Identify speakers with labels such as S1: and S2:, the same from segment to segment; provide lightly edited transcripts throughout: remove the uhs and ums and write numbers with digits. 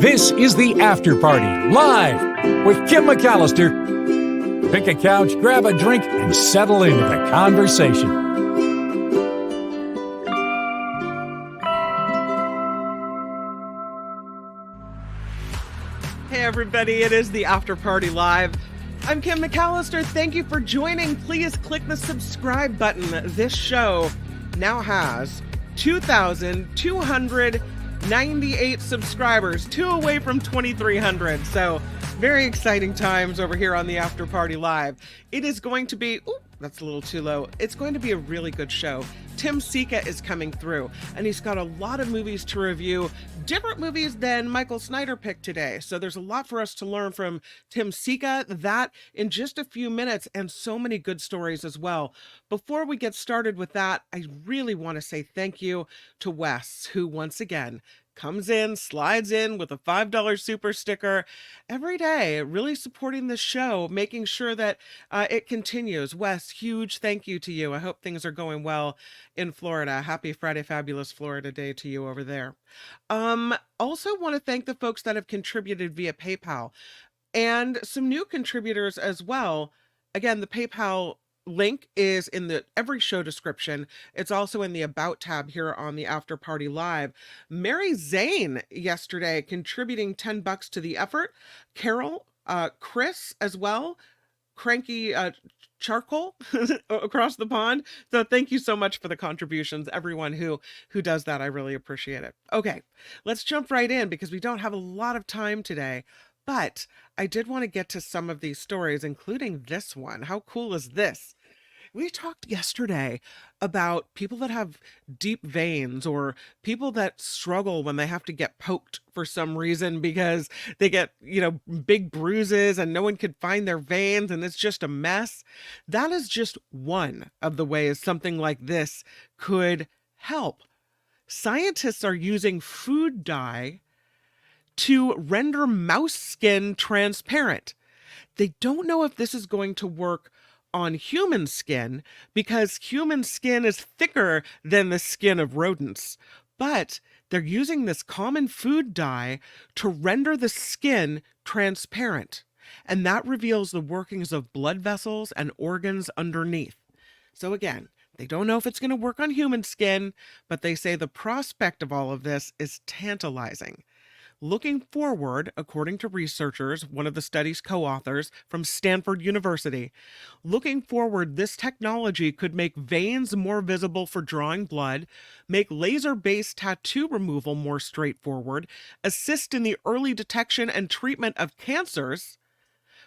S1: This is the After Party, live with Kim McAllister. Pick a couch, grab a drink, and settle into the conversation.
S2: Hey everybody, it is the After Party Live. I'm Kim McAllister. Thank you for joining. Please click the subscribe button. This show now has 2,298 subscribers, 2 away from 2,300. So very exciting times over here on the After Party Live. It is going to be, that's a little too low. It's going to be a really good show. Tim Sika is coming through, and he's got a lot of movies to review, different movies than Michael Snyder picked today. So there's a lot for us to learn from Tim Sika, that in just a few minutes, and so many good stories as well. Before we get started with that, I really want to say thank you to Wes, who once again comes in, slides in with a $5 super sticker every day, really supporting the show, making sure that it continues. Wes, huge thank you to you. I hope things are going well in Florida. Happy Friday Fabulous Florida Day to you over there. Also want to thank the folks that have contributed via PayPal and some new contributors as well. Again, the PayPal link is in the every show description. It's also in the About tab here on the After Party Live. Mary Zane yesterday contributing $10 to the effort. Carol, Chris as well. Cranky Charcoal across the pond. So thank you so much for the contributions, everyone who does that. I really appreciate it. Okay, let's jump right in because we don't have a lot of time today. But I did want to get to some of these stories, including this one. How cool is this? We talked yesterday about people that have deep veins, or people that struggle when they have to get poked for some reason because they get, big bruises and no one could find their veins and it's just a mess. That is just one of the ways something like this could help. Scientists are using food dye to render mouse skin transparent. They don't know if this is going to work on human skin because human skin is thicker than the skin of rodents. But they're using this common food dye to render the skin transparent. And that reveals the workings of blood vessels and organs underneath. So again, they don't know if it's going to work on human skin, but they say the prospect of all of this is tantalizing. Looking forward, according to researchers, one of the study's co-authors from Stanford University, looking forward, this technology could make veins more visible for drawing blood, make laser-based tattoo removal more straightforward, assist in the early detection and treatment of cancers.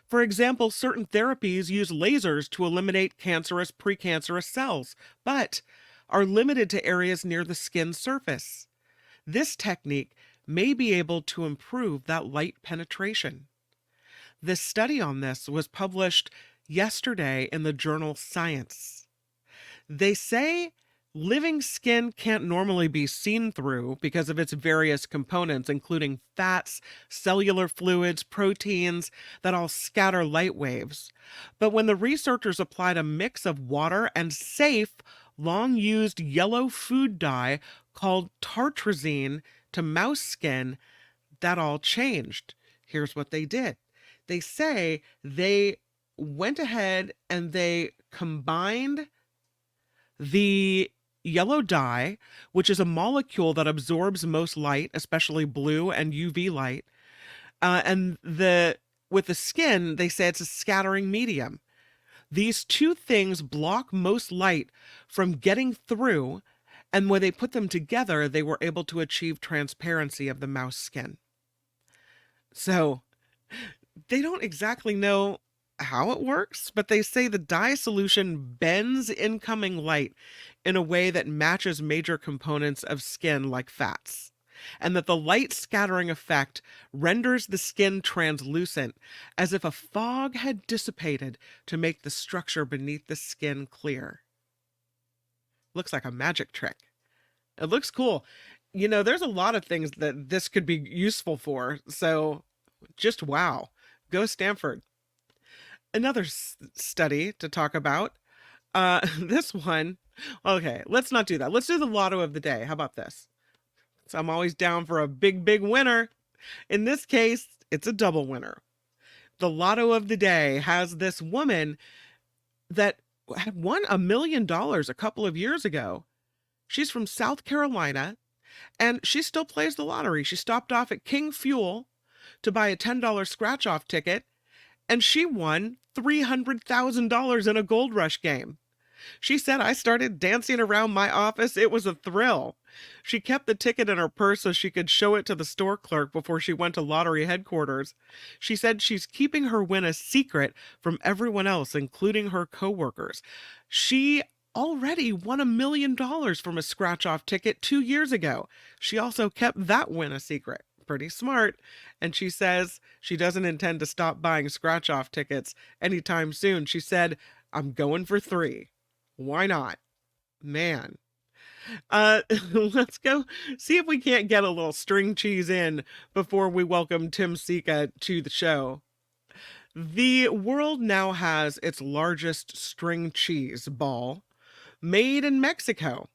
S2: For example, certain therapies use lasers to eliminate cancerous precancerous cells, but are limited to areas near the skin surface. This technique may be able to improve that light penetration. This study on this was published yesterday in the journal Science. They say living skin can't normally be seen through because of its various components, including fats, cellular fluids, proteins that all scatter light waves. But when the researchers applied a mix of water and safe, long-used yellow food dye called tartrazine to mouse skin, that all changed. Here's what they did. They say they went ahead and they combined the yellow dye, which is a molecule that absorbs most light, especially blue and UV light, and with the skin, they say it's a scattering medium. These two things block most light from getting through, and when they put them together, they were able to achieve transparency of the mouse skin. So they don't exactly know how it works, but they say the dye solution bends incoming light in a way that matches major components of skin like fats, and that the light scattering effect renders the skin translucent, as if a fog had dissipated to make the structure beneath the skin clear. Looks like a magic trick. It looks cool. There's a lot of things that this could be useful for. So just wow. Go Stanford. Another study to talk about. This one. Okay, let's not do that. Let's do the Lotto of the day. How about this? So I'm always down for a big, big winner. In this case, it's a double winner. The lotto of the day has this woman that had won $1 million a couple of years ago. She's from South Carolina and she still plays the lottery. She stopped off at King Fuel to buy a $10 scratch off ticket and she won $300,000 in a Gold Rush game. She said, I started dancing around my office. It was a thrill. She kept the ticket in her purse so she could show it to the store clerk before she went to lottery headquarters. She said she's keeping her win a secret from everyone else, including her coworkers. She already won $1 million from a scratch off ticket 2 years ago. She also kept that win a secret. Pretty smart. And she says she doesn't intend to stop buying scratch off tickets anytime soon. She said, I'm going for 3. Why not? Man. Let's go see if we can't get a little string cheese in before we welcome Tim Sika to the show. The world now has its largest string cheese ball made in Mexico.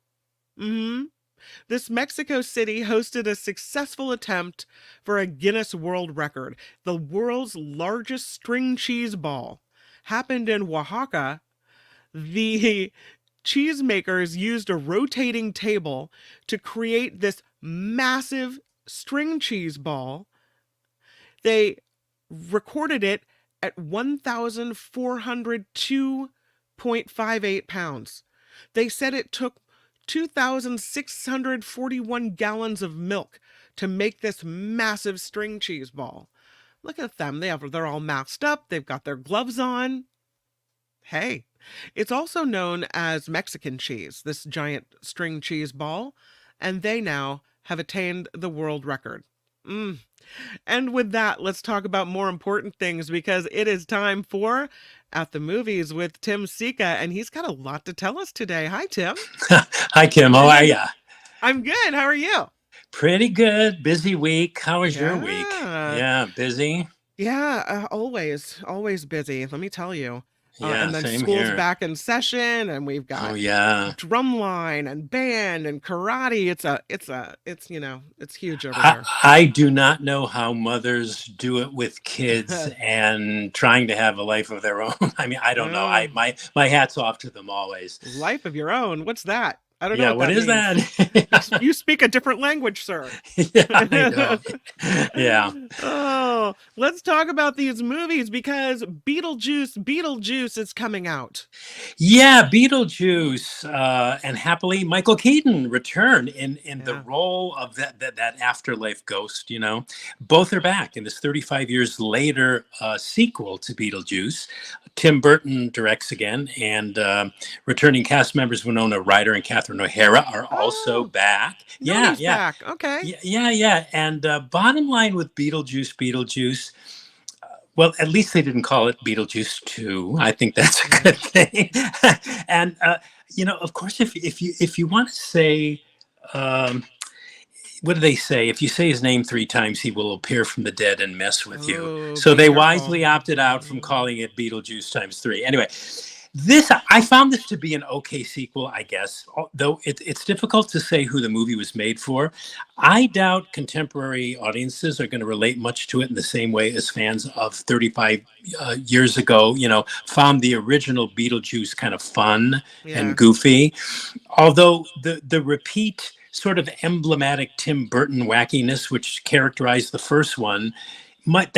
S2: This Mexico City hosted a successful attempt for a Guinness World Record. The world's largest string cheese ball happened in Oaxaca. The cheesemakers used a rotating table to create this massive string cheese ball. They recorded it at 1,402.58 pounds. They said it took 2,641 gallons of milk to make this massive string cheese ball. Look at them. They're all masked up. They've got their gloves on. Hey, it's also known as Mexican cheese, this giant string cheese ball, and they now have attained the world record. And with that, let's talk about more important things because it is time for At the Movies with Tim Sika, and he's got a lot to tell us today. Hi, Tim.
S3: Hi, Kim. How are you?
S2: I'm good. How are you?
S3: Pretty good. Busy week. How was your week? Yeah, busy.
S2: Yeah, always busy. Let me tell you.
S3: Yeah,
S2: and then
S3: same
S2: school's
S3: here.
S2: back in session, and we've got drumline and band and karate. It's huge over there.
S3: I do not know how mothers do it with kids and trying to have a life of their own. I mean, I don't know. My hat's off to them always.
S2: Life of your own. What's that? I don't know.
S3: Yeah, what is that?
S2: You speak a different language, sir.
S3: Yeah, I know. Yeah.
S2: Oh, let's talk about these movies because Beetlejuice is coming out.
S3: Yeah, Beetlejuice, and happily Michael Keaton return in the role of that afterlife ghost. You know, both are back in this 35 years later sequel to Beetlejuice. Tim Burton directs again, and returning cast members Winona Ryder and Catherine O'Hara are also back.
S2: Yeah. Back. Okay.
S3: Yeah. And bottom line with Beetlejuice. Well, at least they didn't call it Beetlejuice 2. I think that's a good thing. And of course, if you want to say, what do they say? If you say his name 3 times, he will appear from the dead and mess with you. So they wisely opted out from calling it Beetlejuice times 3. Anyway, I found this to be an okay sequel, I guess, though it's difficult to say who the movie was made for. I doubt contemporary audiences are going to relate much to it in the same way as fans of 35 years ago, found the original Beetlejuice kind of fun and goofy. Although the repeat sort of emblematic Tim Burton wackiness, which characterized the first one, might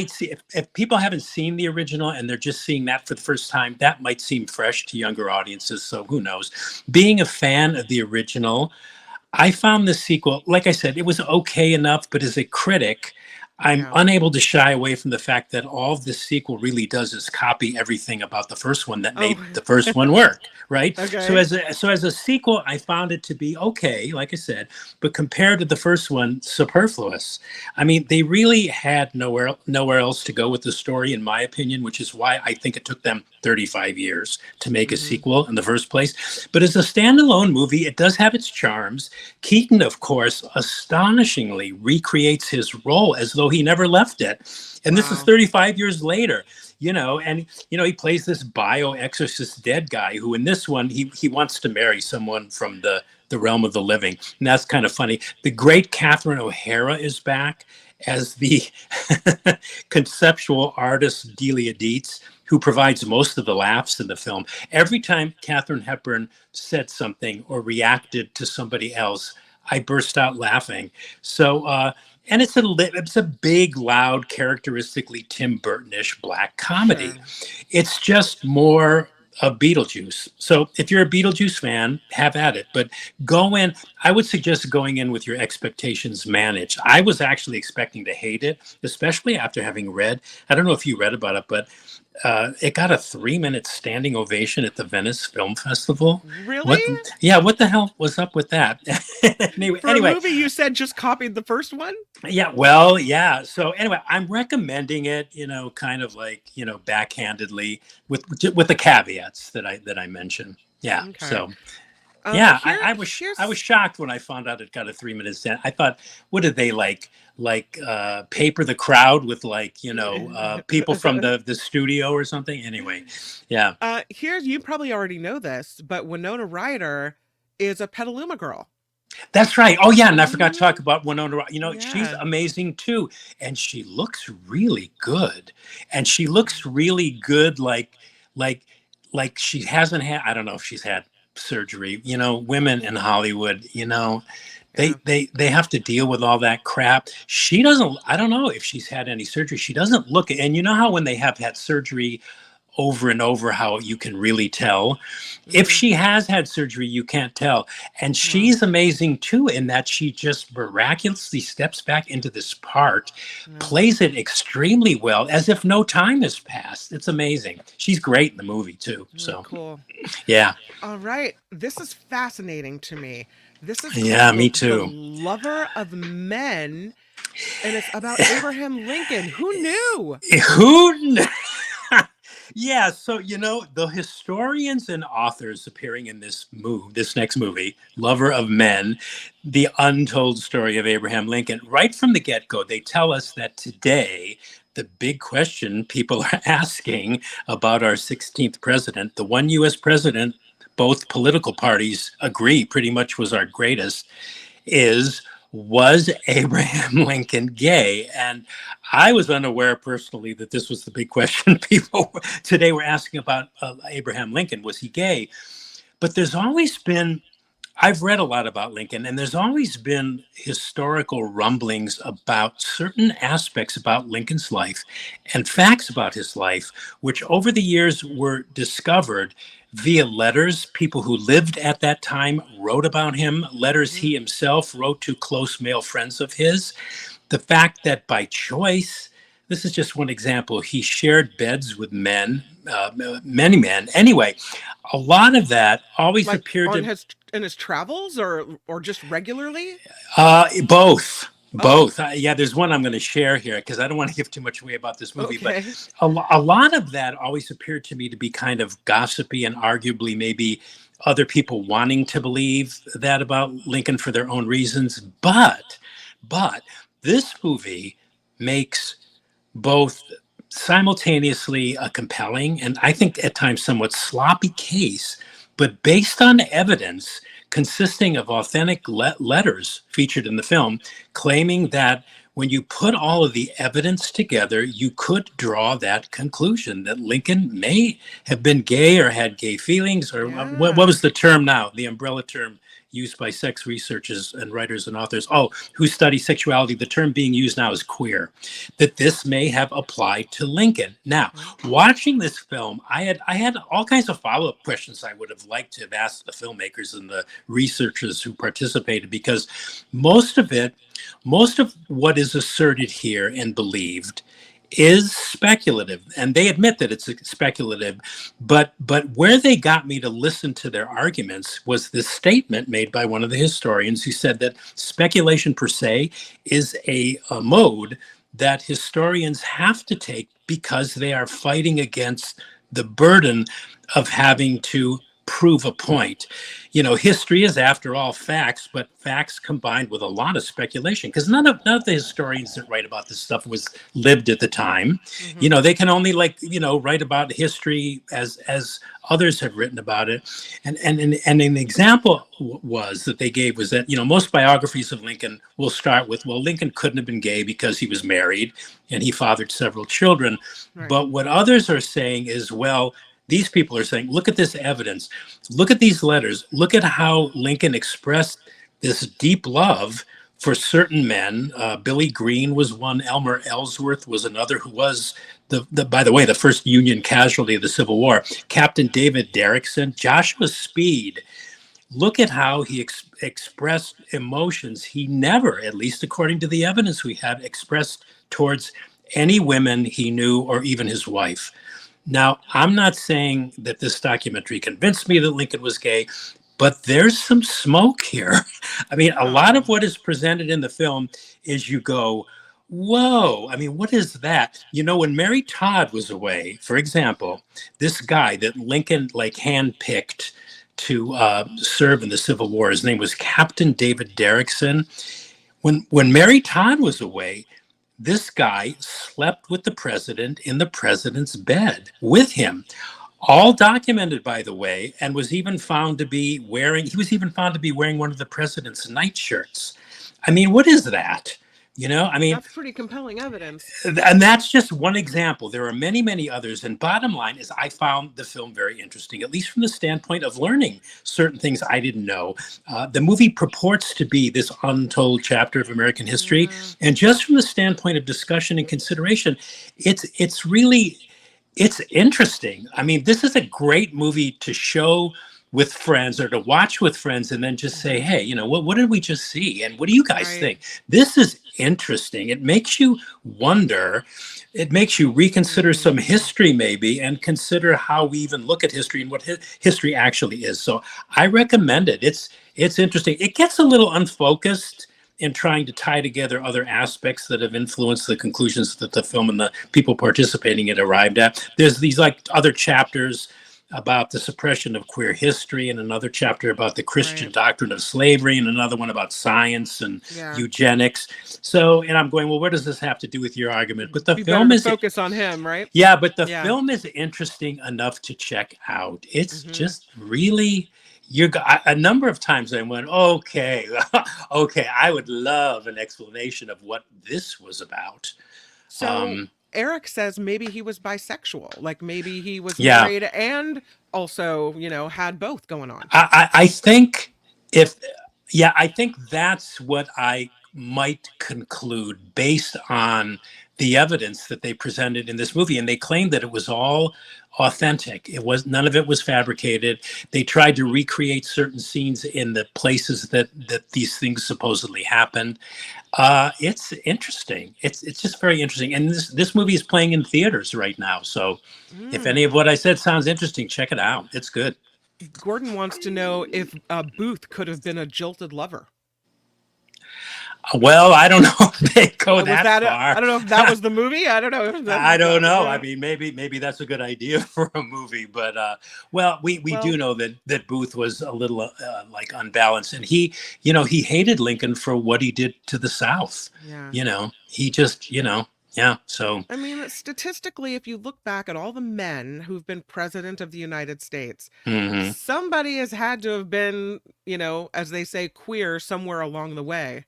S3: see if people haven't seen the original and they're just seeing that for the first time, that might seem fresh to younger audiences. So who knows? Being a fan of the original, I found the sequel, like I said, it was okay enough, but as a critic, I'm unable to shy away from the fact that all this sequel really does is copy everything about the first one that made the first one work, right?
S2: Okay.
S3: So as a sequel, I found it to be okay, like I said, but compared to the first one, superfluous. I mean, they really had nowhere else to go with the story, in my opinion, which is why I think it took them 35 years to make a sequel in the first place. But as a standalone movie, it does have its charms. Keaton, of course, astonishingly recreates his role as though he never left it. And this is 35 years later, and he plays this bio-exorcist dead guy who in this one, he wants to marry someone from the realm of the living. And that's kind of funny. The great Catherine O'Hara is back as the conceptual artist Delia Dietz, who provides most of the laughs in the film. Every time Katharine Hepburn said something or reacted to somebody else, I burst out laughing. So, and it's a big, loud, characteristically Tim Burton-ish black comedy.
S2: Sure.
S3: It's just more of Beetlejuice. So if you're a Beetlejuice fan, have at it. But go in. I would suggest going in with your expectations managed. I was actually expecting to hate it, especially after having read. I don't know if you read about it, but it got a 3-minute standing ovation at the Venice Film Festival.
S2: Really?
S3: Yeah, what the hell was up with that?
S2: For a movie you said just copied the first one?
S3: Yeah, well, yeah. So anyway, I'm recommending it, kind of like, backhandedly with the caveats that I mentioned. Yeah.
S2: Okay.
S3: So yeah, I was
S2: here's
S3: shocked when I found out it got a 3-minute stand. I thought, what did they like paper the crowd with people from the studio or something? Anyway, yeah.
S2: Here's, you probably already know this, but Winona Ryder is a Petaluma girl.
S3: That's right. Oh yeah, and I forgot to talk about Winona. She's
S2: Yeah.
S3: amazing too, and she looks really good. And she looks really good, like she hasn't had. I don't know if she's had surgery. Women in Hollywood,
S2: Yeah.
S3: they have to deal with all that crap. She doesn't. I don't know if she's had any surgery. She doesn't look. And you know how when they have had surgery over and over, how you can really tell. If
S2: Mhm.
S3: she has had surgery, you can't tell. And
S2: Wow.
S3: she's amazing too, in that she just miraculously steps back into this part,
S2: Yeah.
S3: plays it extremely well, as if no time has passed. It's amazing. She's great in the movie too.
S2: Really
S3: So
S2: cool.
S3: yeah.
S2: All right. This is fascinating to me. This is
S3: Yeah,
S2: called
S3: me
S2: The
S3: too.
S2: Lover of Men, and it's about Abraham Lincoln. Who knew?
S3: Who kn- Yeah, so the historians and authors appearing in this next movie, Lover of Men, the untold story of Abraham Lincoln, right from the get-go, they tell us that today the big question people are asking about our 16th president, the one US president both political parties agree pretty much was our greatest, was Abraham Lincoln gay? And I was unaware personally that this was the big question people today were asking about Abraham Lincoln. Was he gay? But there's always been, I've read a lot about Lincoln, and there's always been historical rumblings about certain aspects about Lincoln's life and facts about his life, which over the years were discovered via letters. People who lived at that time wrote about him, letters he himself wrote to close male friends of his. The fact that by choice, this is just one example, he shared beds with men, many men. Anyway, a lot of that always
S2: Like
S3: appeared
S2: on
S3: to
S2: in his travels, or just regularly?
S3: both.
S2: Oh,
S3: Both. Yeah, there's one I'm going to share here because I don't want to give too much away about this movie. But
S2: okay.
S3: a lot of that always appeared to me to be kind of gossipy and arguably maybe other people wanting to believe that about Lincoln for their own reasons. But this movie makes both simultaneously a compelling and I think at times somewhat sloppy case, but based on evidence consisting of authentic letters featured in the film, claiming that when you put all of the evidence together, you could draw that conclusion that Lincoln may have been gay or had gay feelings, or what
S2: Yeah.
S3: was the term now, the umbrella term used by sex researchers and writers and authors, who study sexuality. The term being used now is queer, that this may have applied to Lincoln. Now, watching this film, I had all kinds of follow-up questions I would have liked to have asked the filmmakers and the researchers who participated, because most of what is asserted here and believed is speculative, and they admit that it's speculative, but where they got me to listen to their arguments was this statement made by one of the historians who said that speculation per se is a mode that historians have to take because they are fighting against the burden of having to prove a point. History is, after all, facts, but facts combined with a lot of speculation, because none of the historians that write about this stuff was lived at the time. They can only write about history as others have written about it. And an example was that they gave was that, most biographies of Lincoln will start with, well, Lincoln couldn't have been gay because he was married and he fathered several children. Right. But what others are saying is, well, these people are saying, look at this evidence, look at these letters, look at how Lincoln expressed this deep love for certain men. Billy Green was one, Elmer Ellsworth was another, who was, by the way, the first Union casualty of the Civil War. Captain David Derrickson, Joshua Speed. Look at how he expressed emotions he never, at least according to the evidence we had, expressed towards any women he knew or even his wife. Now, I'm not saying that this documentary convinced me that Lincoln was gay, but there's some smoke here. I mean, a lot of what is presented in the film is you go, whoa, I mean, what is that? When Mary Todd was away, for example, this guy that Lincoln handpicked to serve in the Civil War, his name was Captain David Derrickson. When Mary Todd was away, this guy slept with the president in the president's bed with him, all documented, by the way, and was even found to be wearing one of the president's nightshirts. I mean, what is that?
S2: That's pretty compelling evidence.
S3: And that's just one example. There are many, many others. And bottom line is, I found the film very interesting, at least from the standpoint of learning certain things I didn't know. The movie purports to be this untold chapter of American history. And just from the standpoint of discussion and consideration, it's interesting. I mean, this is a great movie to show with friends or to watch with friends and then just say, hey, what did we just see? And what do you guys think? This is interesting. It makes you wonder. It makes you reconsider some history maybe and consider how we even look at history and what history actually is. So I recommend it. It's interesting. It gets a little unfocused in trying to tie together other aspects that have influenced the conclusions that the film and the people participating in it arrived at. There's these other chapters about the suppression of queer history, and another chapter about the Christian doctrine of slavery, and another one about science and eugenics. So, and I'm going, well, what does this have to do with your argument? But the film is
S2: focus on him, right?
S3: Yeah, but the film is interesting enough to check out. It's just really, a number of times I went, okay, I would love an explanation of what this was about.
S2: So Eric says maybe he was bisexual, like maybe he was married and also, had both going on.
S3: I think I think that's what I might conclude based on the evidence that they presented in this movie. And they claimed that it was all authentic. None of it was fabricated. They tried to recreate certain scenes in the places that these things supposedly happened. It's interesting. It's just very interesting. And this movie is playing in theaters right now. So if any of what I said sounds interesting, check it out. It's good.
S2: Gordon wants to know if Booth could have been a jilted lover.
S3: Well, I don't know if they go that far.
S2: I don't know if that was the movie. I don't know.
S3: I don't know. I mean, maybe that's a good idea for a movie. But we do know that Booth was a little unbalanced, and he hated Lincoln for what he did to the South. Yeah. He just So
S2: I mean, statistically, if you look back at all the men who've been president of the United States, somebody has had to have been, as they say, queer somewhere along the way.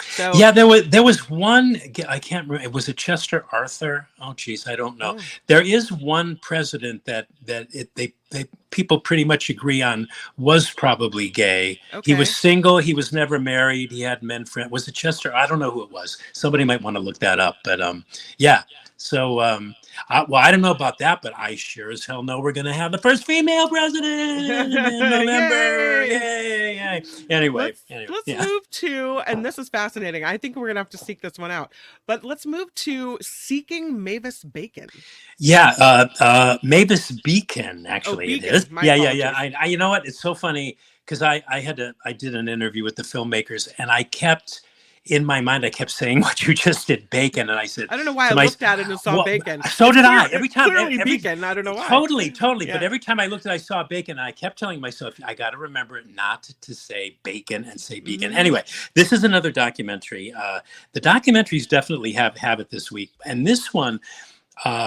S2: So
S3: yeah, there was one, I can't remember, was it Chester Arthur? Oh geez, I don't know. There is one president that people pretty much agree on was probably gay. He was single, he was never married, he had men friends. Was it Chester? I don't know who it was. Somebody might want to look that up, but yeah. So I don't know about that, but I sure as hell know we're going to have the first female president in November. Yay. Anyway,
S2: let's move to, and this is fascinating. I think we're going to have to seek this one out, but let's move to Seeking Mavis Bacon.
S3: Yeah, Mavis Beacon, actually.
S2: Beacon.
S3: It is.
S2: My
S3: Yeah.
S2: apologies.
S3: You know what? It's so funny because I did an interview with the filmmakers, and I kept in my mind, I kept saying what you just did, bacon. And I said,
S2: I don't know why I looked at it and saw
S3: well,
S2: bacon.
S3: So did I. Every time,
S2: clearly bacon. I don't know why.
S3: Totally.
S2: Yeah.
S3: But every time I looked at it, I saw bacon. And I kept telling myself, I got to remember not to say bacon and say vegan. Anyway, this is another documentary. The documentaries definitely have it this week. And this one,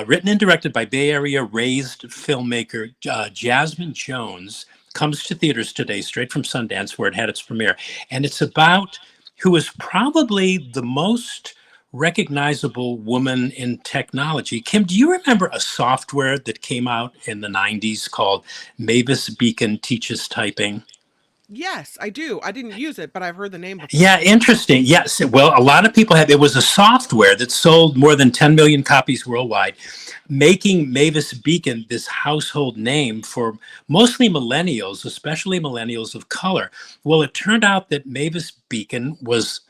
S3: written and directed by Bay Area raised filmmaker Jasmine Jones, comes to theaters today, straight from Sundance, where it had its premiere. And it's about who is probably the most recognizable woman in technology. Kim, do you remember a software that came out in the 90s called Mavis Beacon Teaches Typing?
S2: Yes, I do. I didn't use it, but I've heard the name before.
S3: Yeah, interesting. Yes. Well, a lot of people have. It was a software that sold more than 10 million copies worldwide, making Mavis Beacon this household name for mostly millennials, especially millennials of color. Well, it turned out that Mavis Beacon was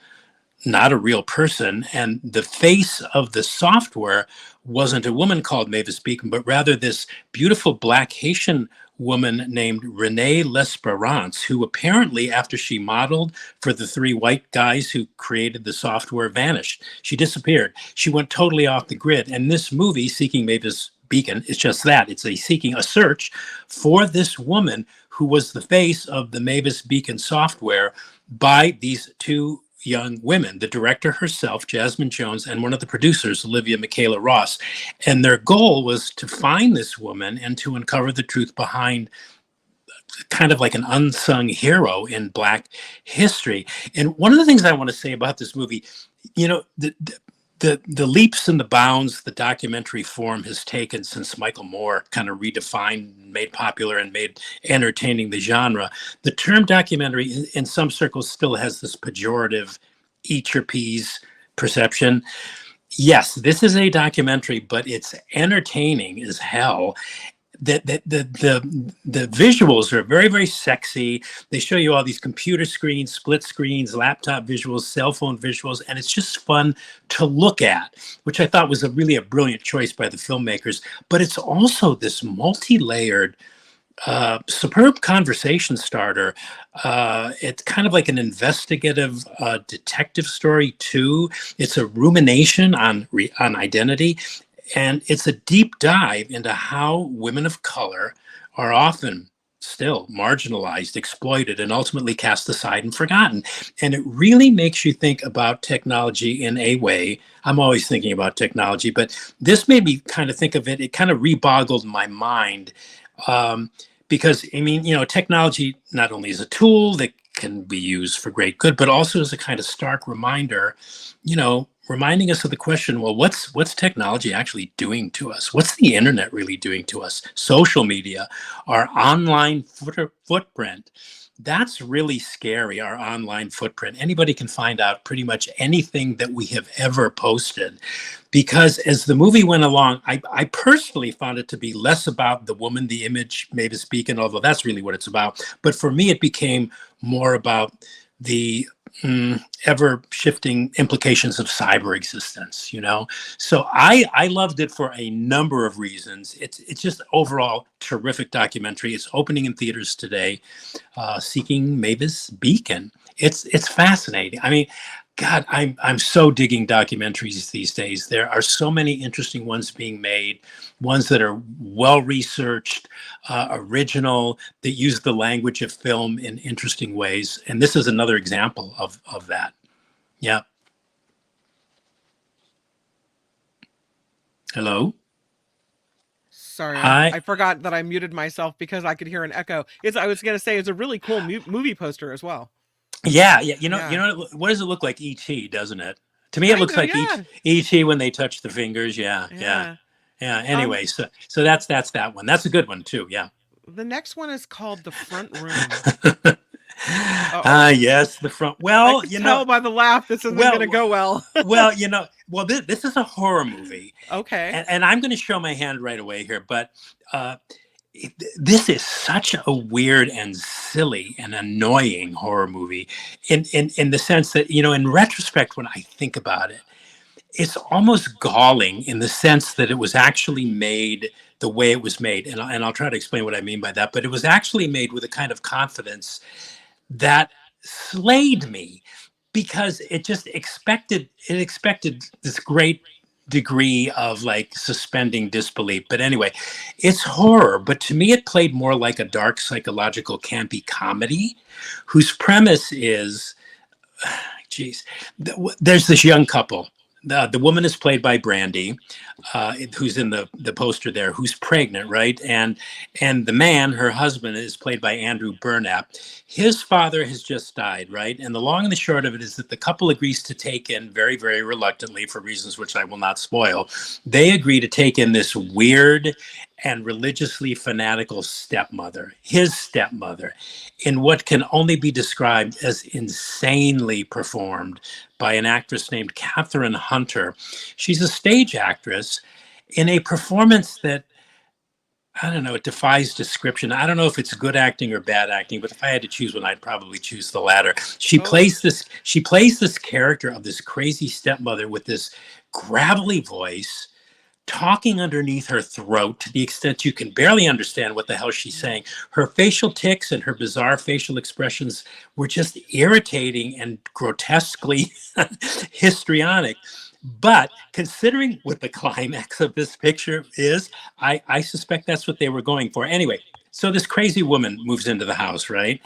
S3: not a real person, and the face of the software wasn't a woman called Mavis Beacon, but rather this beautiful Black Haitian woman named Renee L'Esperance, who apparently, after she modeled for the 3 white guys who created the software, vanished. She disappeared. She went totally off the grid. And this movie, Seeking Mavis Beacon, is just that. It's a search for this woman who was the face of the Mavis Beacon software by these 2 young women, the director herself, Jasmine Jones, and one of the producers, Olivia Michaela Ross. And their goal was to find this woman and to uncover the truth behind kind of like an unsung hero in Black history. And one of the things I want to say about this movie, you know, the leaps and the bounds the documentary form has taken since Michael Moore kind of redefined, made popular, and made entertaining the genre. The term documentary in some circles still has this pejorative eat your peas perception. Yes, this is a documentary, but it's entertaining as hell. The visuals are very, very sexy. They show you all these computer screens, split screens, laptop visuals, cell phone visuals, and it's just fun to look at, which I thought was really a brilliant choice by the filmmakers. But it's also this multi-layered, superb conversation starter. It's kind of like an investigative detective story too. It's a rumination on identity. And it's a deep dive into how women of color are often still marginalized, exploited, and ultimately cast aside and forgotten. And it really makes you think about technology in a way. I'm always thinking about technology, but this made me kind of think of it. It kind of reboggled my mind because, I mean, you know, technology not only is a tool that can be used for great good, but also as a kind of stark reminder, you know, reminding us of the question, well, what's technology actually doing to us? What's the internet really doing to us? Social media, our online footprint. That's really scary, our online footprint. Anybody can find out pretty much anything that we have ever posted. Because as the movie went along, I personally found it to be less about the woman, the image, Mavis Beacon, although that's really what it's about. But for me, it became more about the ever shifting implications of cyber existence, you know? So I loved it for a number of reasons. It's just overall terrific documentary. It's opening in theaters today, Seeking Mavis Beacon. It's fascinating. I mean, God, I'm so digging documentaries these days. There are so many interesting ones being made, ones that are well researched, original, that use the language of film in interesting ways. And this is another example of that. Yeah. Hello?
S2: Sorry,
S3: Hi.
S2: I forgot that I muted myself because I could hear an echo. I was going to say it's a really cool movie poster as well.
S3: Yeah. You know, what does it look like? E.T., doesn't it? To me, it looks like E.T. when they touch the fingers. Yeah. Anyway, so that's that one. That's a good one too. Yeah.
S2: The next one is called The Front Room.
S3: Yes, The Front. Well,
S2: you know, by the laugh, this isn't going to go well.
S3: This is a horror movie.
S2: Okay.
S3: And I'm going to show my hand right away here, but this is such a weird and silly and annoying horror movie in the sense that, you know, in retrospect, when I think about it, it's almost galling in the sense that it was actually made the way it was made. And I'll try to explain what I mean by that, but it was actually made with a kind of confidence that slayed me. because it expected this great degree of like suspending disbelief. But anyway, it's horror, but to me it played more like a dark psychological campy comedy whose premise is, geez, there's this young couple. The woman is played by Brandy, who's in the poster there, who's pregnant, right? And the man, her husband, is played by Andrew Burnap. His father has just died, right? And the long and the short of it is that the couple agrees to take in, very, very reluctantly, for reasons which I will not spoil, they agree to take in this weird and religiously fanatical stepmother, his stepmother, in what can only be described as insanely performed by an actress named Catherine Hunter. She's a stage actress in a performance that, I don't know, it defies description. I don't know if it's good acting or bad acting, but if I had to choose one, I'd probably choose the latter. She plays this character of this crazy stepmother with this gravelly voice, talking underneath her throat to the extent you can barely understand what the hell she's saying. Her facial tics and her bizarre facial expressions were just irritating and grotesquely histrionic. But considering what the climax of this picture is, I suspect that's what they were going for. Anyway, so this crazy woman moves into the house, right?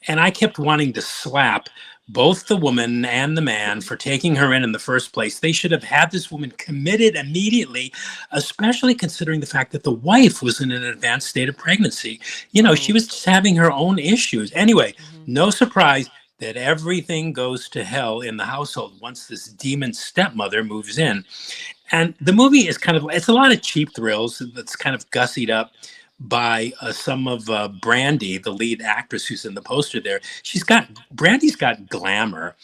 S3: And I kept wanting to slap both the woman and the man for taking her in the first place. They should have had this woman committed immediately, especially considering the fact that the wife was in an advanced state of pregnancy. You know, she was just having her own issues. Anyway, no surprise that everything goes to hell in the household once this demon stepmother moves in. And the movie is it's a lot of cheap thrills that's kind of gussied up by some of Brandy, the lead actress who's in the poster there. Brandy's got glamour,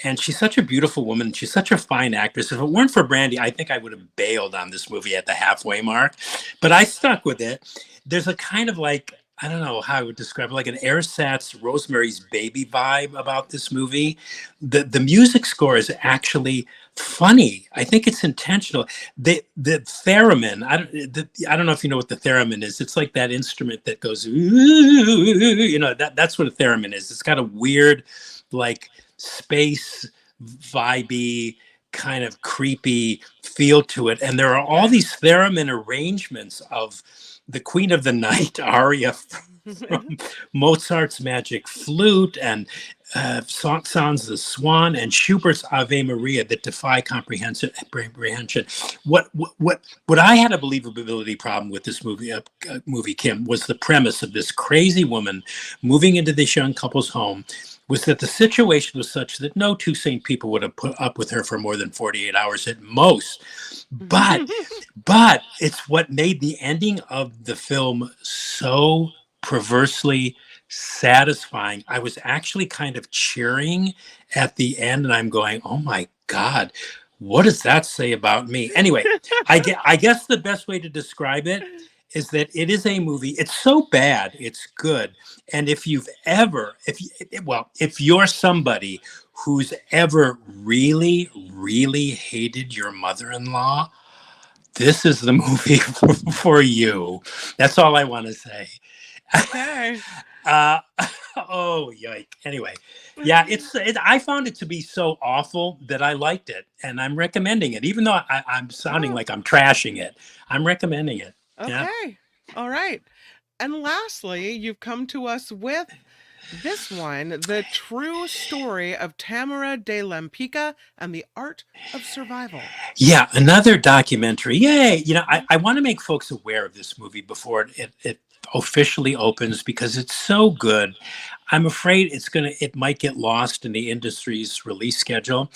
S3: and she's such a beautiful woman. She's such a fine actress. If it weren't for Brandy, I think I would have bailed on this movie at the halfway mark, but I stuck with it. There's a kind of like, I don't know how I would describe it, like an ersatz Rosemary's Baby vibe about this movie. The music score is actually funny. I think it's intentional. The theremin, I don't know if you know what the theremin is. It's like that instrument that goes, you know, that's what a theremin is. It's got a weird, like, space vibey, kind of creepy feel to it. And there are all these theremin arrangements of the Queen of the Night aria from Mozart's Magic Flute and Sounds the Swan and Schubert's Ave Maria that defy comprehension. What I had a believability problem with this movie, Kim, was the premise of this crazy woman moving into this young couple's home. Was that the situation was such that no two sane people would have put up with her for more than 48 hours at most. But it's what made the ending of the film so perversely satisfying. I was actually kind of cheering at the end, and I'm going, oh my God, what does that say about me? Anyway, I guess the best way to describe it is that it is a movie. It's so bad, it's good. And if you're somebody who's ever really, really hated your mother-in-law, this is the movie for you. That's all I want to say.
S2: Okay.
S3: Oh, yike. Anyway, yeah, I found it to be so awful that I liked it, and I'm recommending it, even though I'm sounding like I'm trashing it. I'm recommending it.
S2: Okay.
S3: Yeah.
S2: All right. And lastly, you've come to us with this one, The True Story of Tamara de Lempicka and the Art of Survival.
S3: Yeah, another documentary. Yay. You know, I want to make folks aware of this movie before it officially opens because it's so good. I'm afraid it might get lost in the industry's release schedule.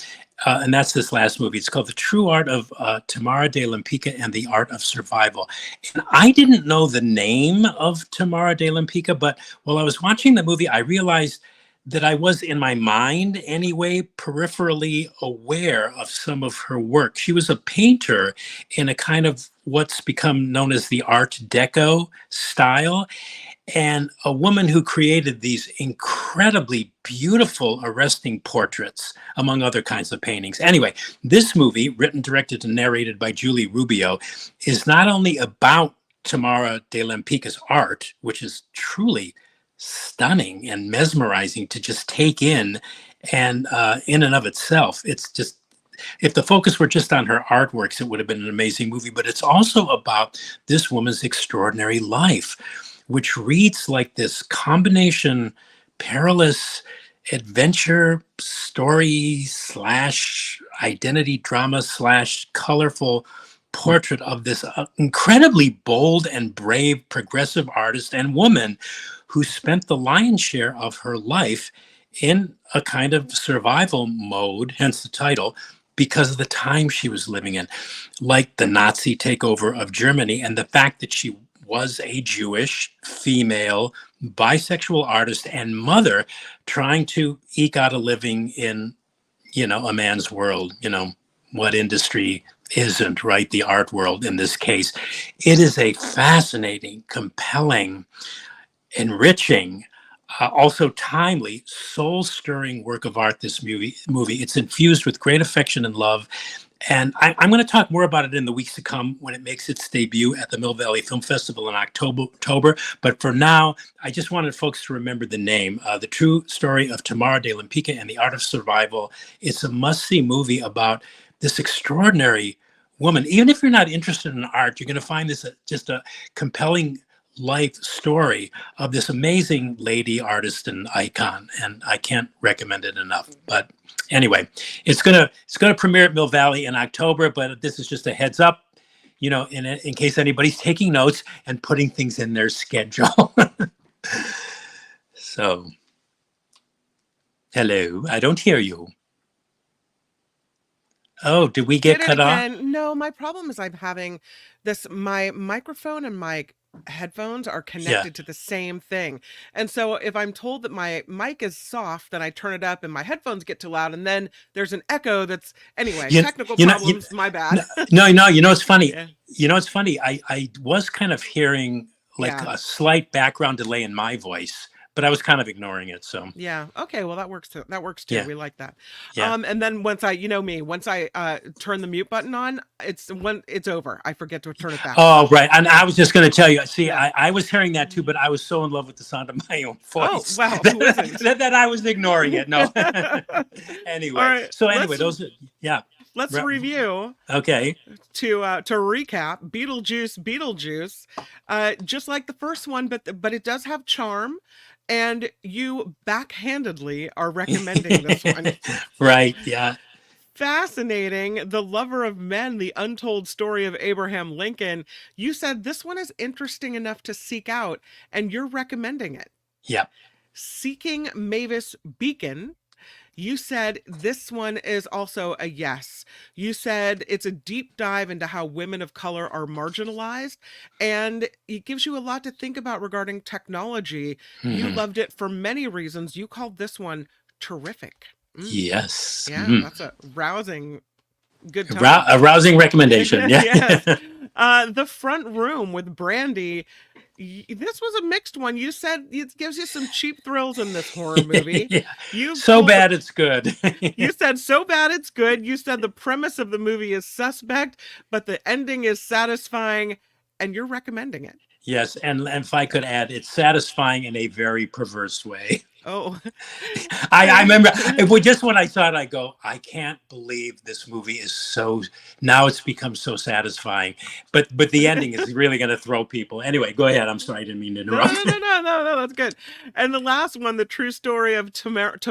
S3: And that's this last movie. It's called The True Art of Tamara de Lempicka and the Art of Survival. And I didn't know the name of Tamara de Lempicka, but while I was watching the movie, I realized that I was, in my mind anyway, peripherally aware of some of her work. She was a painter in a kind of what's become known as the Art Deco style, and a woman who created these incredibly beautiful, arresting portraits, among other kinds of paintings. Anyway, this movie, written, directed, and narrated by Julie Rubio, is not only about Tamara de Lempicka's art, which is truly stunning and mesmerizing to just take in And in and of itself, it's just, if the focus were just on her artworks, it would have been an amazing movie. But it's also about this woman's extraordinary life, which reads like this combination, perilous adventure story slash identity drama slash colorful portrait of this incredibly bold and brave progressive artist and woman who spent the lion's share of her life in a kind of survival mode, hence the title, because of the time she was living in, like the Nazi takeover of Germany, and the fact that she was a Jewish female bisexual artist and mother trying to eke out a living in, a man's world. What industry isn't, right? The art world in this case. It is a fascinating, compelling, enriching, also timely, soul-stirring work of art, this movie. It's infused with great affection and love. And I'm going to talk more about it in the weeks to come when it makes its debut at the Mill Valley Film Festival in October. But for now, I just wanted folks to remember the name, The True Story of Tamara de Lempicka and the Art of Survival. It's a must-see movie about this extraordinary woman. Even if you're not interested in art, you're going to find this just a compelling life story of this amazing lady artist and icon, and I can't recommend it enough. But anyway, it's gonna premiere at Mill Valley in October, but this is just a heads up, in case anybody's taking notes and putting things in their schedule. So, hello, I don't hear you. Oh, did we get cut off?
S2: No, my problem is I'm having this, my microphone and my headphones are connected to the same thing. And so if I'm told that my mic is soft, then I turn it up and my headphones get too loud. And then there's an echo that's, anyway, technical problems, my bad.
S3: No, it's funny. Yeah. It's funny. I was kind of hearing like a slight background delay in my voice, but I was kind of ignoring it. So
S2: yeah. Okay. Well, that works too.
S3: Yeah.
S2: We like that.
S3: Yeah.
S2: And then once I turn the mute button on, it's over. I forget to turn it back.
S3: Oh, right. And I was just going to tell you, see, I was hearing that too, but I was so in love with the sound of my own voice.
S2: Oh, wow. Who isn't?
S3: that I was ignoring it. No. Anyway.
S2: All right,
S3: so anyway, yeah.
S2: Let's review.
S3: Okay.
S2: To recap, Beetlejuice, just like the first one, but it does have charm, and you backhandedly are recommending this one.
S3: Right. Yeah.
S2: Fascinating. The Lover of Men, the untold story of Abraham Lincoln. You said this one is interesting enough to seek out, and you're recommending it.
S3: Yeah.
S2: Seeking Mavis Beacon. You said this one is also a yes. You said it's a deep dive into how women of color are marginalized, and it gives you a lot to think about regarding technology. Mm-hmm. You loved it for many reasons. You called this one terrific.
S3: Yes.
S2: Yeah, that's a rousing, good time.
S3: A rousing recommendation. Yeah.
S2: Yes. The Front Room with Brandy. This was a mixed one. You said it gives you some cheap thrills in this horror movie.
S3: Yeah. So bad it's good.
S2: You said so bad it's good. You said the premise of the movie is suspect, but the ending is satisfying, and you're recommending it.
S3: Yes, and if I could add, it's satisfying in a very perverse way.
S2: Oh,
S3: I remember just when I saw it, I go, I can't believe this movie is so, now it's become so satisfying, but the ending is really going to throw people. Anyway, go ahead. I'm sorry. I didn't mean to interrupt.
S2: No, that's good. And the last one, the true story of Tamara de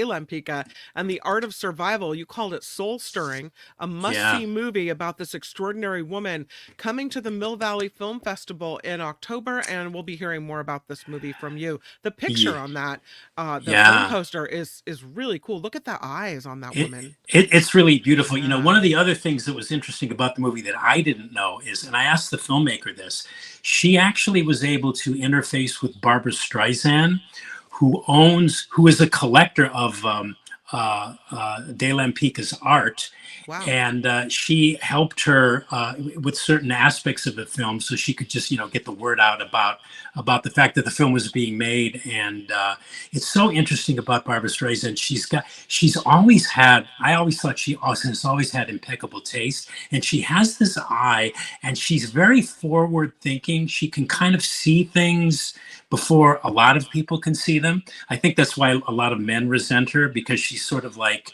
S2: Lempicka and the Art of Survival. You called it soul stirring, a must-see movie about this extraordinary woman coming to the Mill Valley Film Festival in October, and we'll be hearing more about this movie from you. The picture on that, the film poster is really cool. Look at the eyes on that woman.
S3: It's really beautiful. You know, one of the other things that was interesting about the movie that I didn't know is, and I asked the filmmaker this, she actually was able to interface with Barbara Streisand, who is a collector of De Lampica's art,
S2: Wow.
S3: and she helped her with certain aspects of the film, so she could just get the word out about the fact that the film was being made. And it's so interesting about Barbara Streisand. She's always had. I always thought she also has always had impeccable taste, and she has this eye, and she's very forward thinking. She can kind of see things before a lot of people can see them. I think that's why a lot of men resent her, because she's sort of like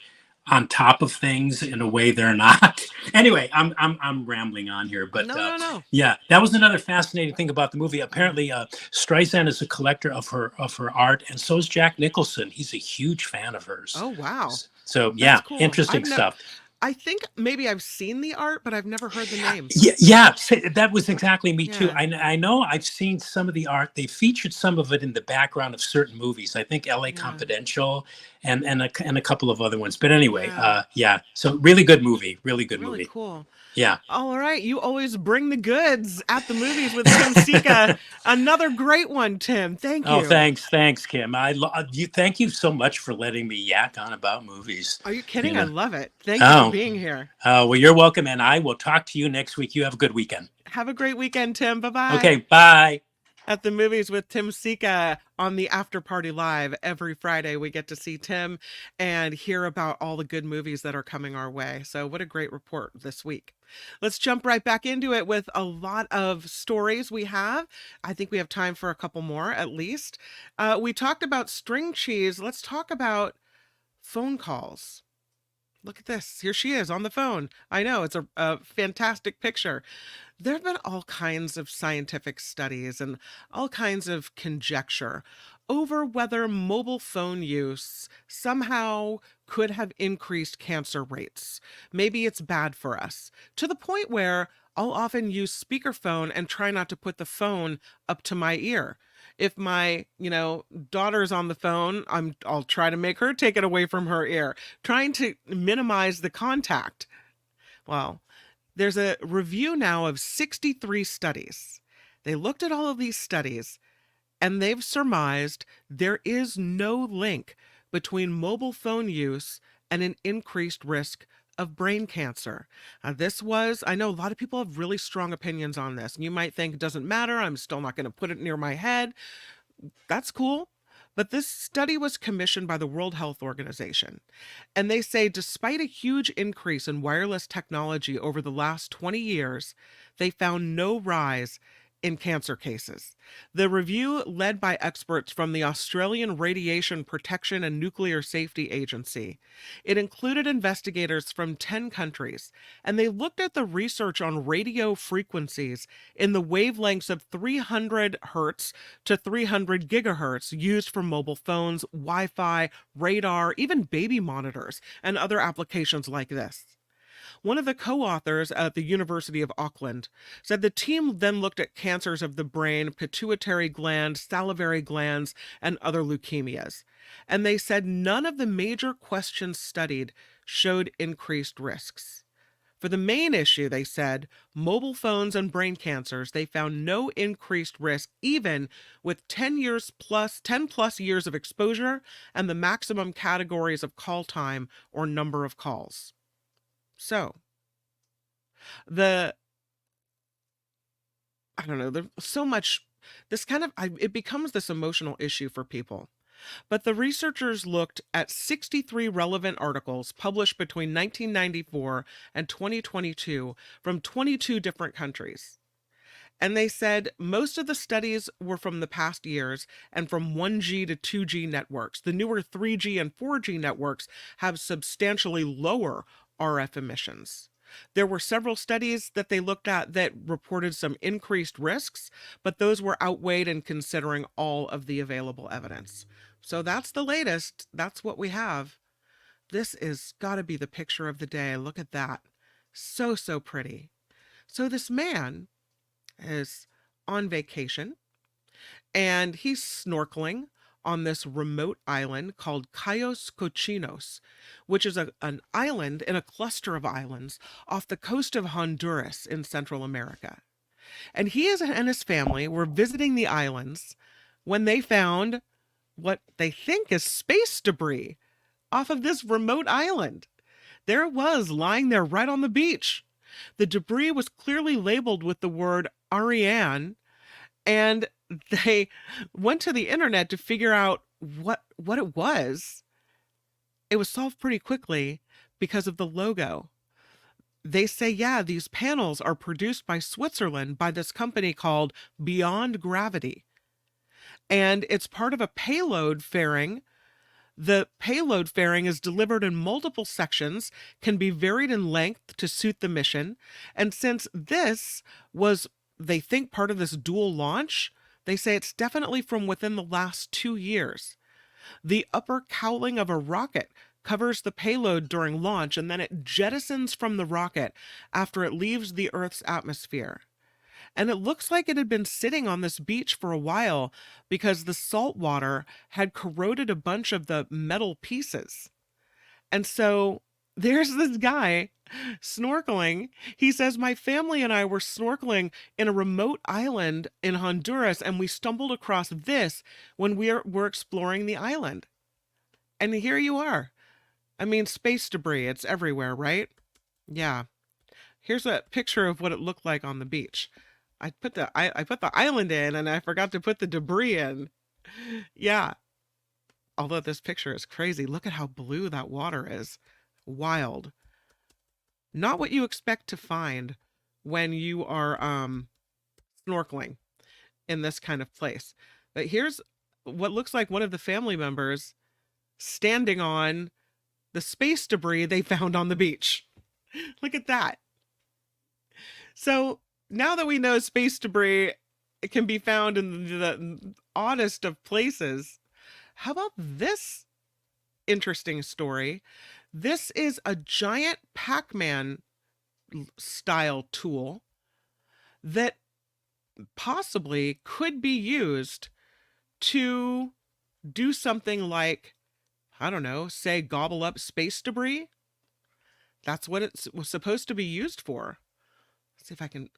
S3: on top of things in a way they're not. Anyway, I'm rambling on here, but
S2: No, no, no.
S3: yeah, that was another fascinating thing about the movie. Apparently, Streisand is a collector of her art, and so is Jack Nicholson. He's a huge fan of hers.
S2: Oh, wow.
S3: So
S2: That's
S3: yeah,
S2: cool.
S3: interesting stuff.
S2: I think maybe I've seen the art, but I've never heard the name.
S3: Yeah, that was exactly me too.
S2: Yeah.
S3: I know I've seen some of the art. They featured some of it in the background of certain movies. I think L.A.
S2: Yeah.
S3: Confidential and a couple of other ones. But anyway,
S2: Yeah.
S3: yeah. So really good movie. Really good
S2: Really
S3: movie.
S2: cool.
S3: Yeah.
S2: All right. You always bring the goods at the movies with Tim Sika. Another great one, Tim. Thank you.
S3: Oh, thanks, Kim. Thank you so much for letting me yak on about movies.
S2: Are you kidding?
S3: You
S2: I
S3: know.
S2: love it. Thank you for being here.
S3: Well, you're welcome, and I will talk to you next week. You have a good weekend.
S2: Have a great weekend, Tim. Bye-bye.
S3: Okay, bye.
S2: At the movies with Tim Sika on the After Party Live. Every Friday, we get to see Tim and hear about all the good movies that are coming our way. So what a great report this week. Let's jump right back into it with a lot of stories we have. I think we have time for a couple more at least. We talked about string cheese. Let's talk about phone calls. Look at this. Here she is on the phone. I know, it's a fantastic picture. There have been all kinds of scientific studies and all kinds of conjecture over whether mobile phone use somehow could have increased cancer rates. Maybe it's bad for us, to the point where I'll often use speakerphone and try not to put the phone up to my ear. If my, daughter's on the phone, I'll try to make her take it away from her ear, trying to minimize the contact. Well, there's a review now of 63 studies. They looked at all of these studies and they've surmised there is no link between mobile phone use and an increased risk of brain cancer. I know a lot of people have really strong opinions on this. And you might think it doesn't matter. I'm still not going to put it near my head. That's cool. But this study was commissioned by the World Health Organization. And they say despite a huge increase in wireless technology over the last 20 years, they found no rise in cancer cases. The review, led by experts from the Australian Radiation Protection and Nuclear Safety Agency, it included investigators from 10 countries, and they looked at the research on radio frequencies in the wavelengths of 300 hertz to 300 gigahertz used for mobile phones, Wi-Fi, radar, even baby monitors, and other applications like this. One of the co-authors at the University of Auckland said the team then looked at cancers of the brain, pituitary gland, salivary glands, and other leukemias. And they said none of the major questions studied showed increased risks. For the main issue, they said, mobile phones and brain cancers, they found no increased risk even with 10 plus years of exposure and the maximum categories of call time or number of calls. So, I don't know, there's so much, it becomes this emotional issue for people. But the researchers looked at 63 relevant articles published between 1994 and 2022 from 22 different countries. And they said most of the studies were from the past years and from 1G to 2G networks. The newer 3G and 4G networks have substantially lower RF emissions. There were several studies that they looked at that reported some increased risks, but those were outweighed in considering all of the available evidence. So that's the latest. That's what we have. This is got to be the picture of the day. Look at that. So, so pretty. So this man is on vacation and he's snorkeling on this remote island called Cayos Cochinos, which is an island in a cluster of islands off the coast of Honduras in Central America. And he and his family were visiting the islands when they found what they think is space debris off of this remote island. There it was, lying there right on the beach. The debris was clearly labeled with the word Ariane, and they went to the internet to figure out what it was. It was solved pretty quickly because of the logo. They say, yeah, these panels are produced by Switzerland by this company called Beyond Gravity. And it's part of a payload fairing. The payload fairing is delivered in multiple sections, can be varied in length to suit the mission. And since this was, they think, part of this dual launch, they say it's definitely from within the last 2 years. The upper cowling of a rocket covers the payload during launch, and then it jettisons from the rocket after it leaves the Earth's atmosphere. And it looks like it had been sitting on this beach for a while because the salt water had corroded a bunch of the metal pieces. And so there's this guy snorkeling. He says, my family and I were snorkeling in a remote island in Honduras, and we stumbled across this when we're exploring the island. And here you are. I mean, space debris, it's everywhere, right? Yeah. Here's a picture of what it looked like on the beach. I put the island in, and I forgot to put the debris in. Yeah. Although this picture is crazy. Look at how blue that water is. Wild. Not what you expect to find when you are snorkeling in this kind of place. But here's what looks like one of the family members standing on the space debris they found on the beach. Look at that. So now that we know space debris can be found in the oddest of places, how about this interesting story? This is a giant Pac-Man style tool that possibly could be used to do something like, I don't know, say gobble up space debris. That's what it was supposed to be used for. Let's see if I can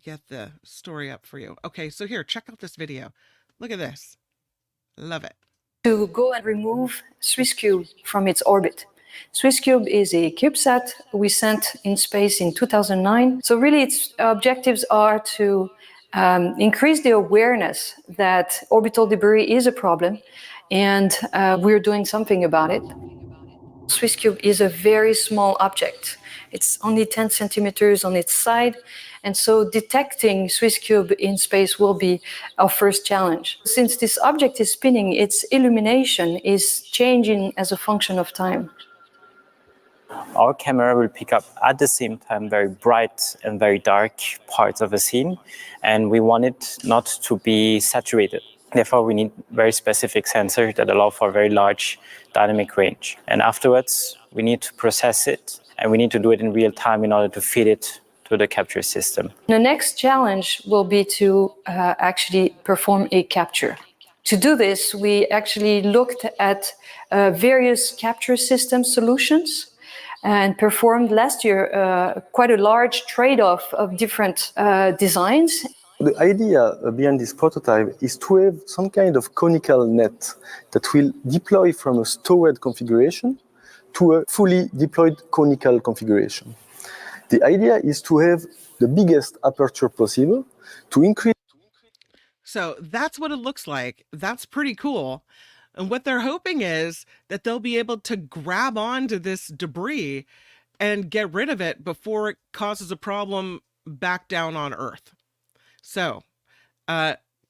S2: get the story up for you. Okay, so here, check out this video. Look at this. Love it.
S4: To go and remove SwissCube from its orbit. SwissCube is a CubeSat we sent in space in 2009. So really its objectives are to increase the awareness that orbital debris is a problem, and we're doing something about it. SwissCube is a very small object. It's only 10 centimeters on its side, and so detecting SwissCube in space will be our first challenge. Since this object is spinning, its illumination is changing as a function of time.
S5: Our camera will pick up at the same time very bright and very dark parts of a scene, and we want it not to be saturated. Therefore, we need very specific sensors that allow for a very large dynamic range. And afterwards, we need to process it, and we need to do it in real time in order to feed it to the capture system.
S4: The next challenge will be to actually perform a capture. To do this, we actually looked at various capture system solutions and performed last year quite a large trade-off of different designs.
S6: The idea behind this prototype is to have some kind of conical net that will deploy from a stored configuration to a fully deployed conical configuration. The idea is to have the biggest aperture possible to increase.
S2: So that's what it looks like. That's pretty cool. And what they're hoping is that they'll be able to grab onto this debris and get rid of it before it causes a problem back down on Earth. So,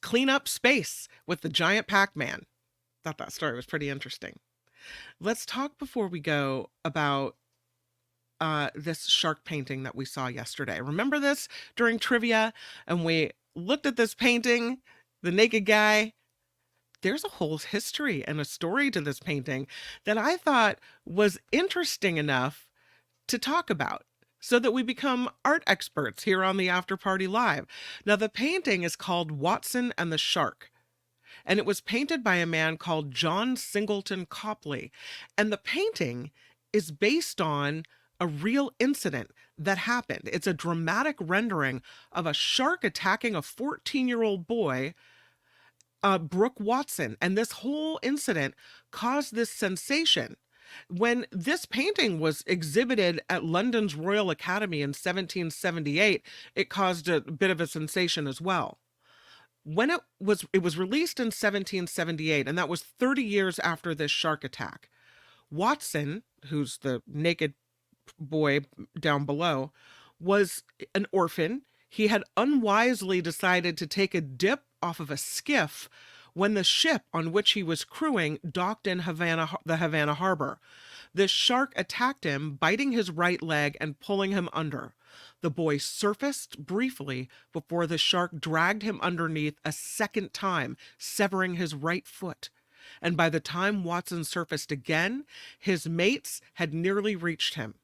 S2: clean up space with the giant Pac-Man. Thought that story was pretty interesting. Let's talk before we go about this shark painting that we saw yesterday. Remember this during trivia? And we looked at this painting, the naked guy. There's a whole history and a story to this painting that I thought was interesting enough to talk about, so that we become art experts here on the After Party Live. Now, the painting is called Watson and the Shark, and it was painted by a man called John Singleton Copley. And the painting is based on a real incident that happened. It's a dramatic rendering of a shark attacking a 14-year-old boy Brooke Watson. And this whole incident caused this sensation. When this painting was exhibited at London's Royal Academy in 1778, it caused a bit of a sensation as well. When it was released in 1778, and that was 30 years after this shark attack. Watson, who's the naked boy down below, was an orphan. He had unwisely decided to take a dip off of a skiff when the ship on which he was crewing docked in the Havana harbor. This shark attacked him, biting his right leg and pulling him under. The boy surfaced briefly before the shark dragged him underneath a second time, severing his right foot. And by the time Watson surfaced again, his mates had nearly reached him.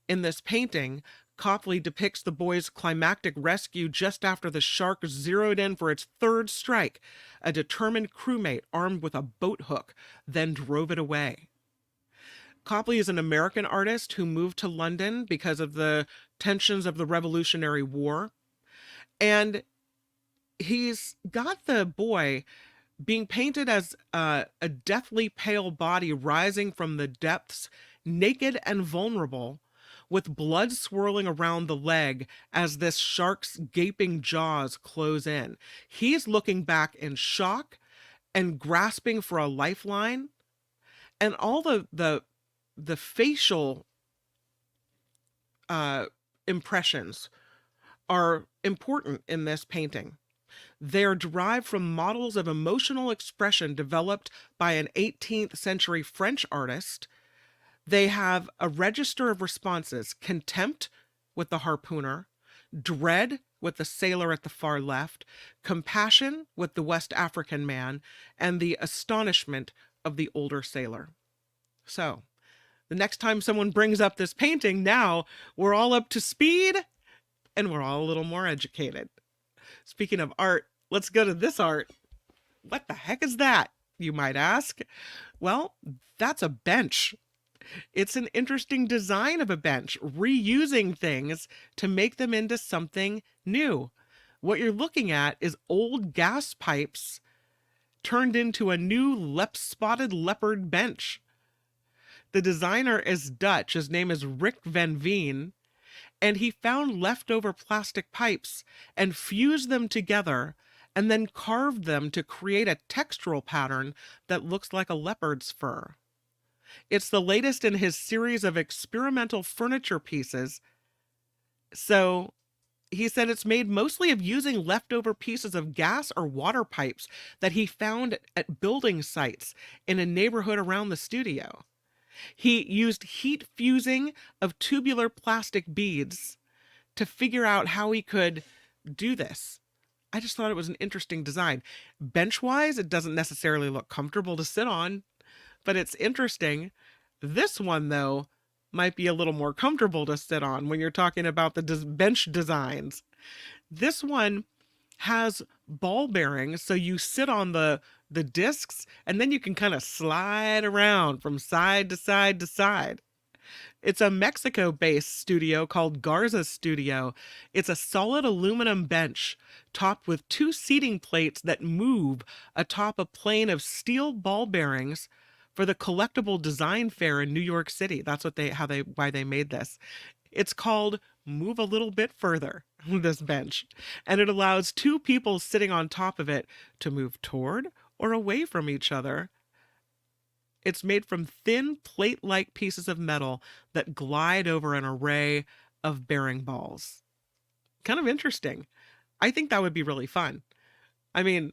S2: In this painting, Copley depicts the boy's climactic rescue just after the shark zeroed in for its third strike. A determined crewmate armed with a boat hook then drove it away. Copley is an American artist who moved to London because of the tensions of the Revolutionary War. And he's got the boy being painted as a deathly pale body rising from the depths, naked and vulnerable, with blood swirling around the leg as this shark's gaping jaws close in. He's looking back in shock and grasping for a lifeline. And all the facial impressions are important in this painting. They're derived from models of emotional expression developed by an 18th century French artist. They have a register of responses: contempt with the harpooner, dread with the sailor at the far left, compassion with the West African man, and the astonishment of the older sailor. So, the next time someone brings up this painting, now we're all up to speed and we're all a little more educated. Speaking of art, let's go to this art. What the heck is that, you might ask? Well, that's a bench. It's an interesting design of a bench, reusing things to make them into something new. What you're looking at is old gas pipes turned into a new spotted leopard bench. The designer is Dutch. His name is Rick van Veen, and he found leftover plastic pipes and fused them together and then carved them to create a textural pattern that looks like a leopard's fur. It's the latest in his series of experimental furniture pieces. So he said it's made mostly of using leftover pieces of gas or water pipes that he found at building sites in a neighborhood around the studio. He used heat fusing of tubular plastic beads to figure out how he could do this. I just thought it was an interesting design. Bench-wise, it doesn't necessarily look comfortable to sit on, but it's interesting. This one, though, might be a little more comfortable to sit on when you're talking about the bench designs. This one has ball bearings, so you sit on the discs, and then you can kind of slide around from side to side to side. It's a Mexico-based studio called Garza Studio. It's a solid aluminum bench topped with two seating plates that move atop a plane of steel ball bearings for the Collectible Design Fair in New York City. That's why they made this. It's called Move a Little Bit Further, this bench, and it allows two people sitting on top of it to move toward or away from each other. It's made from thin plate-like pieces of metal that glide over an array of bearing balls. Kind of interesting. I think that would be really fun. I mean,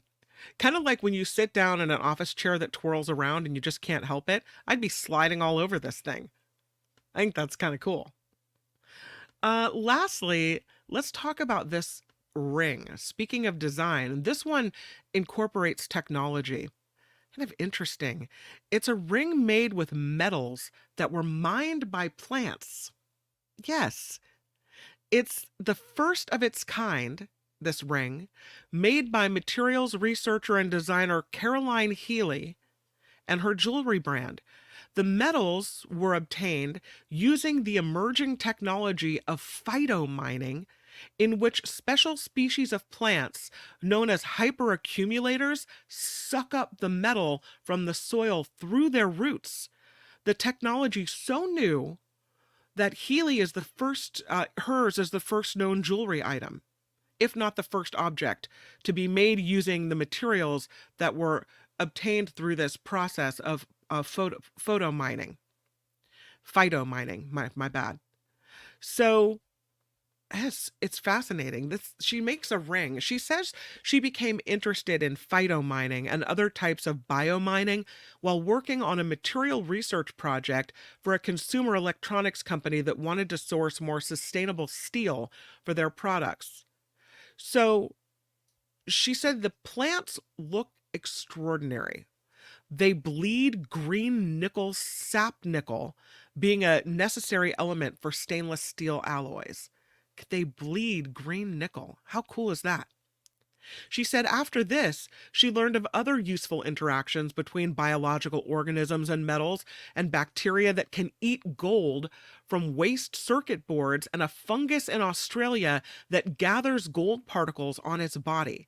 S2: kind of like when you sit down in an office chair that twirls around and you just can't help it. I'd be sliding all over this thing. I think that's kind of cool. Lastly, let's talk about this ring. Speaking of design, this one incorporates technology. Kind of interesting. It's a ring made with metals that were mined by plants. Yes, it's the first of its kind, this ring, made by materials researcher and designer Caroline Healy and her jewelry brand. The metals were obtained using the emerging technology of phytomining in which special species of plants known as hyperaccumulators suck up the metal from the soil through their roots. The technology so new that Healy is the first, hers is the first known jewelry item, if not the first object, to be made using the materials that were obtained through this process of photo mining. Phytomining, my bad. So it's fascinating. She makes a ring. She says she became interested in phytomining and other types of biomining while working on a material research project for a consumer electronics company that wanted to source more sustainable steel for their products. So she said the plants look extraordinary. They bleed green nickel sap nickel, being a necessary element for stainless steel alloys. They bleed green nickel. How cool is that? She said after this, she learned of other useful interactions between biological organisms and metals and bacteria that can eat gold from waste circuit boards and a fungus in Australia that gathers gold particles on its body.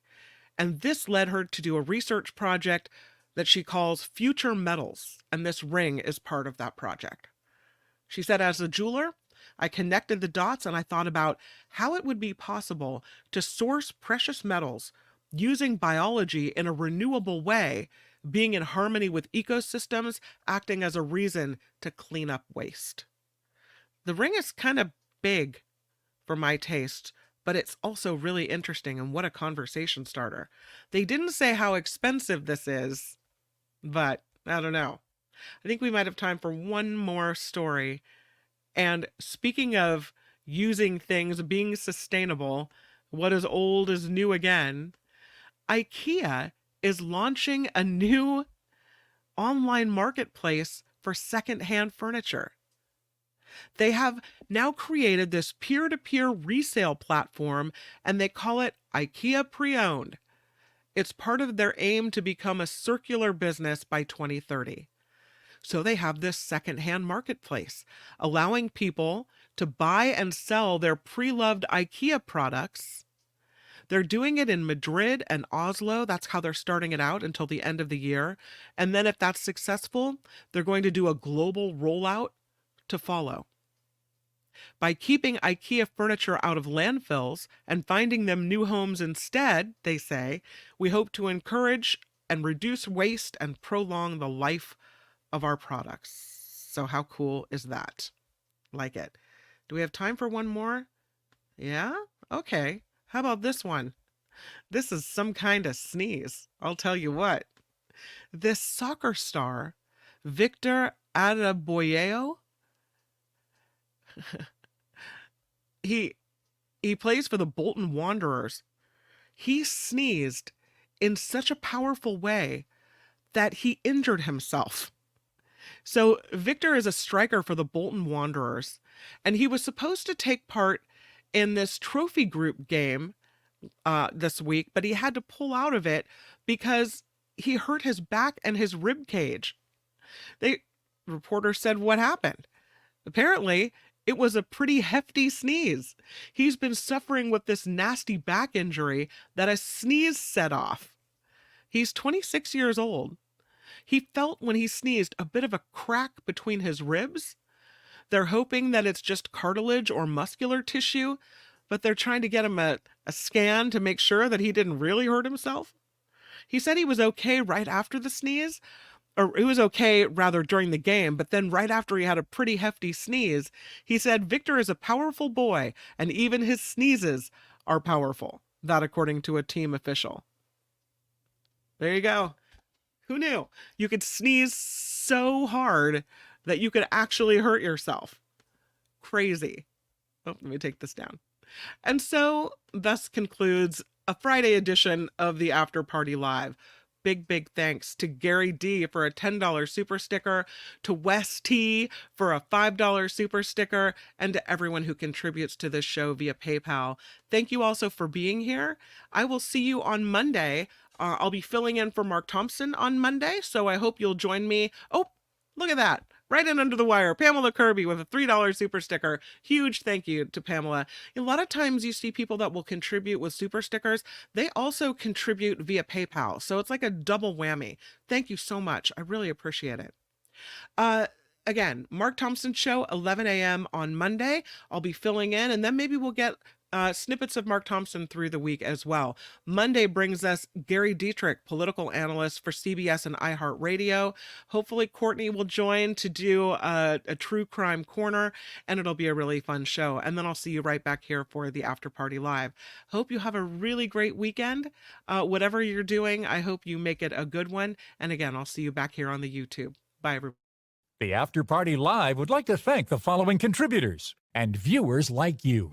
S2: And this led her to do a research project that she calls Future Metals, and this ring is part of that project. She said, as a jeweler, I connected the dots and I thought about how it would be possible to source precious metals using biology in a renewable way, being in harmony with ecosystems, acting as a reason to clean up waste. The ring is kind of big for my taste, but it's also really interesting, and what a conversation starter. They didn't say how expensive this is, but I don't know. I think we might have time for one more story. And speaking of using things, being sustainable, what is old is new again. IKEA is launching a new online marketplace for secondhand furniture. They have now created this peer-to-peer resale platform, and they call it IKEA Pre-Owned. It's part of their aim to become a circular business by 2030. So they have this secondhand marketplace, allowing people to buy and sell their pre-loved IKEA products. They're doing it in Madrid and Oslo. That's how they're starting it out until the end of the year. And then if that's successful, they're going to do a global rollout to follow. By keeping IKEA furniture out of landfills and finding them new homes instead, they say, we hope to encourage and reduce waste and prolong the life of our products. So how cool is that? Like it. Do we have time for one more? Yeah? Okay. How about this one? This is some kind of sneeze. I'll tell you what. This soccer star, Victor Adebayo, he plays for the Bolton Wanderers. He sneezed in such a powerful way that he injured himself. So Victor is a striker for the Bolton Wanderers, and he was supposed to take part in this trophy group game this week, but he had to pull out of it because he hurt his back and his rib cage. Reporter said, what happened? Apparently, it was a pretty hefty sneeze. He's been suffering with this nasty back injury that a sneeze set off. He's 26 years old. He felt when he sneezed a bit of a crack between his ribs. They're hoping that it's just cartilage or muscular tissue, but they're trying to get him a scan to make sure that he didn't really hurt himself. He said he was okay right after the sneeze, or he was okay rather during the game, but then right after he had a pretty hefty sneeze, he said Victor is a powerful boy and even his sneezes are powerful. That according to a team official. There you go. Who knew? You could sneeze so hard that you could actually hurt yourself. Crazy. Oh, let me take this down. And so thus concludes a Friday edition of the After Party Live. Big thanks to Gary D for a $10 super sticker, to Wes T for a $5 super sticker, and to everyone who contributes to this show via PayPal. Thank you also for being here. I will see you on Monday. I'll be filling in for Mark Thompson on Monday, so I hope you'll join me. Oh, look at that. right in under the wire. Pamela Kirby with a $3 super sticker. Huge thank you to Pamela. A lot of times you see people that will contribute with super stickers. They also contribute via PayPal. So it's like a double whammy. Thank you so much. I really appreciate it. Again, Mark Thompson Show, 11 a.m. on Monday. I'll be filling in, and then maybe we'll get snippets of Mark Thompson through the week as well. Monday brings us Gary Dietrich, political analyst for CBS and iHeartRadio. Hopefully Courtney will join to do a true crime corner, and it'll be a really fun show. And then I'll see you right back here for the After Party Live. Hope you have a really great weekend. Whatever you're doing, I hope you make it a good one. And again, I'll see you back here on the YouTube. Bye, everybody.
S1: The After Party Live would like to thank the following contributors and viewers like you.